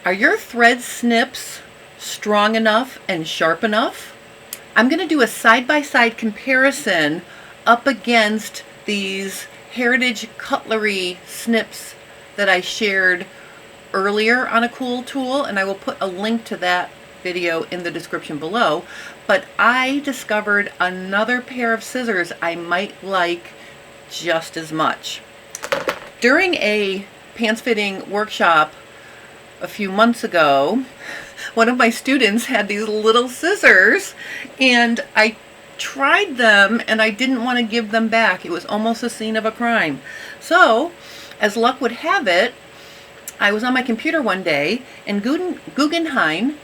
Are your thread snips strong enough and sharp enough? I'm going to do a side-by-side comparison up against these Heritage Cutlery Snips that I shared earlier on a cool tool, and I will put a link to that video in the description below. But I discovered another pair of scissors I might like just as much. During a pants fitting workshop a few months ago, one of my students had these little scissors, and I tried them and I didn't want to give them back. It was almost a scene of a crime. So, as luck would have it, I was on my computer one day and Guggenhein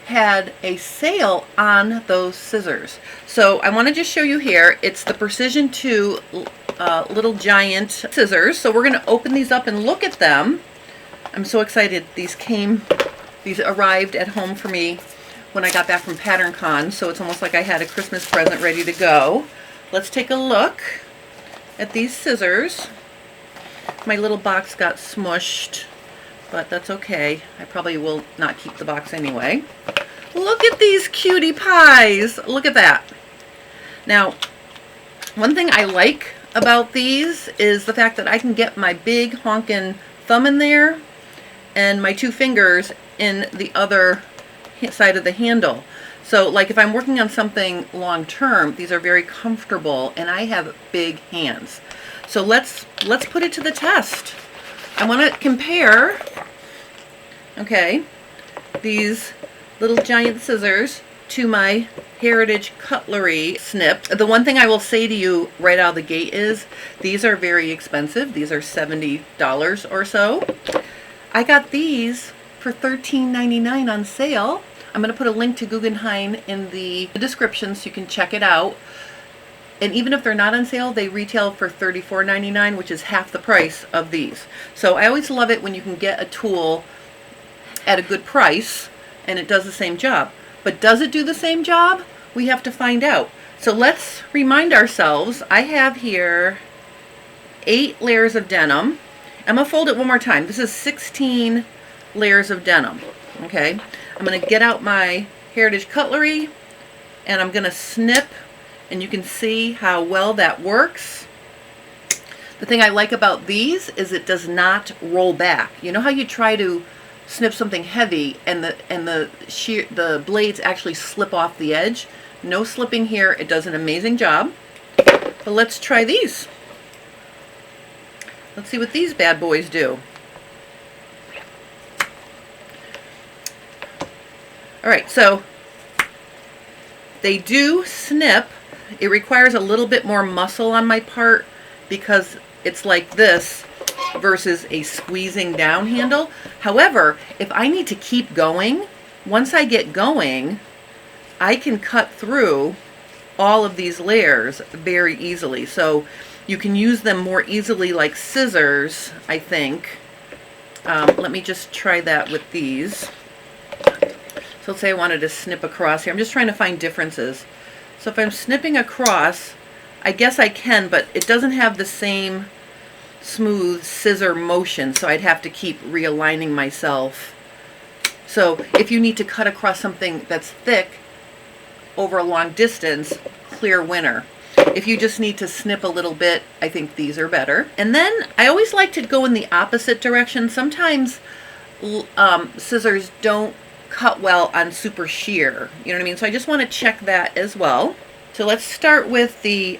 had a sale on those scissors. So I want to just show you here. It's the Precision 2 Little Giant Scissors. So we're going to open these up and look at them. I'm so excited. These arrived at home for me when I got back from PatternCon, so it's almost like I had a Christmas present ready to go. Let's take a look at these scissors. My little box got smushed, but that's okay. I probably will not keep the box anyway. Look at these cutie pies. Look at that. Now, one thing I like about these is the fact that I can get my big honkin' thumb in there and my two fingers in the other side of the handle. So like if I'm working on something long term, these are very comfortable, and I have big hands. So let's put it to the test. I want to compare, okay, these Little Giant Scissors to my Heritage Cutlery Snip. The one thing I will say to you right out of the gate is these are very expensive. These are $70 or so. I got these for $13.99 on sale. I'm going to put a link to Guggenhein in the description so you can check it out. And even if they're not on sale, they retail for $34.99, which is half the price of these. So I always love it when you can get a tool at a good price and it does the same job. But does it do the same job? We have to find out. So let's remind ourselves, I have here 8 layers of denim. I'm going to fold it one more time. This is 16 layers of denim. Okay, I'm going to get out my Heritage Cutlery and I'm going to snip, and you can see how well that works. The thing I like about these is it does not roll back. You know how you try to snip something heavy and the blades actually slip off the edge? No slipping here. It does an amazing job. But let's try these. Let's see what these bad boys do. Alright, so they do snip. It requires a little bit more muscle on my part because it's like this versus a squeezing down handle. However, if I need to keep going, once I get going, I can cut through all of these layers very easily. So you can use them more easily like scissors, I think. Let me just try that with these. So let's say I wanted to snip across here. I'm just trying to find differences. So if I'm snipping across, I guess I can, but it doesn't have the same smooth scissor motion, so I'd have to keep realigning myself. So if you need to cut across something that's thick over a long distance, clear winner. If you just need to snip a little bit, I think these are better. And then I always like to go in the opposite direction. Sometimes scissors don't cut well on super sheer, you know what I mean? So I just want to check that as well. So let's start with the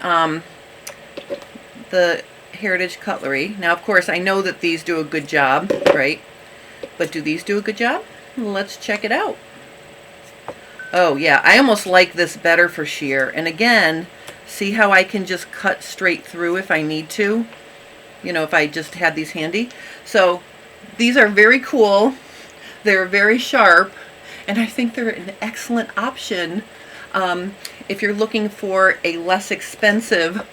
Heritage Cutlery. Now, of course, I know that these do a good job, right? But do these do a good job? Let's check it out. Oh yeah, I almost like this better for sheer. And again, see how I can just cut straight through if I need to? You know, if I just had these handy. So these are very cool. They're very sharp, and I think they're an excellent option if you're looking for a less expensive,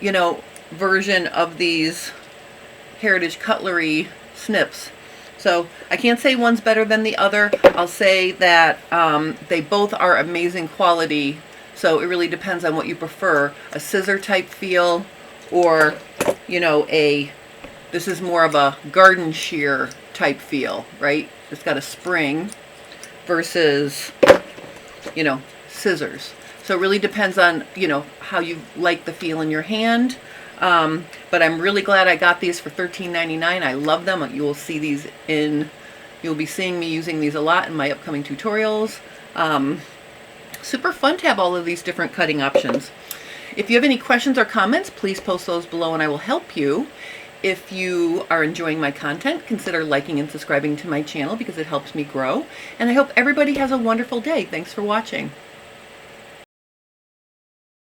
you know, version of these Heritage Cutlery Snips. So I can't say one's better than the other. I'll say that they both are amazing quality. So it really depends on what you prefer, a scissor type feel or, you know, this is more of a garden shear type feel, right? it's got a spring versus, you know, scissors. So it really depends on, you know, how you like the feel in your hand. But I'm really glad I got these for $13.99. I love them. You'll see these you'll be seeing me using these a lot in my upcoming tutorials. Super fun to have all of these different cutting options. If you have any questions or comments, please post those below and I will help you. If you are enjoying my content, consider liking and subscribing to my channel because it helps me grow. And I hope everybody has a wonderful day. Thanks for watching.